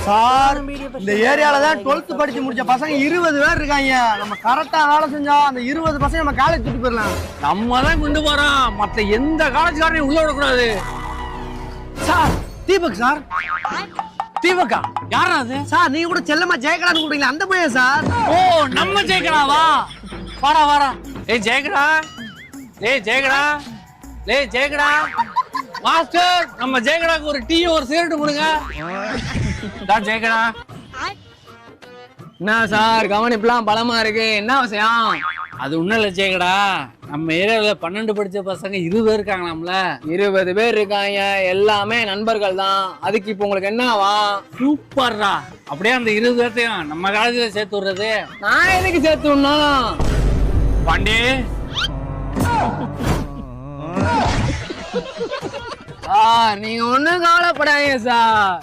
Sir இந்த ஏரியால தான் 12th படிச்சு முடிச்ச பசங்க 20 பேர் இருக்காங்க. நம்ம கரெக்டா வேலை செஞ்சா அந்த 20 பசங்க நம்ம காலேஜ் தூக்கிட்டு போயிடலாம். நம்ம தான் கொண்டு போறோம், மத்த எந்த காலேஜ்காரனையும் உள்ள விடக்கூடாது. Sir Deepak sir. தீபக்கா யாரா அது? சார் நீங்க கூட செல்லமா ஜெயகடான்னு கூப்பிடுறீங்களா, அந்த பையன் சார். ஓ நம்ம ஜெயகடாவா? வாடா வாடா. ஏய் ஜெயகடா, ஏய் ஜெயகடா, ஏய் ஜெயகடா. மாஸ்டர் நம்ம ஜெயகடாக்கு ஒரு டீ ஒரு சிகரெட் கொடுங்க. ஜெயகடா. என்ன சார் கவனிப்புலாம் பலமா இருக்கு, என்ன விஷயம்? அது ஒண்ணும் இல்ல ஜெயகடா, நம்ம ஏரியாவில 12 படிச்ச பசங்க 20 பேர் இருக்காங்களாம்ல. 20 பேர் இருக்காங்க, எல்லாமே நண்பர்கள் தான். அதுக்கு இப்போ உங்களுக்கு என்னவா? சூப்பர்ரா. அப்படியே அந்த 20 பேர்த்தையும் நம்ம காலேஜ்ல சேர்த்து விடுறது. நான் எதுக்கு சேர்த்து விடணும்? பாண்டி சார் நீங்க ஒண்ணும் கவலைப்படாதீங்க சார்.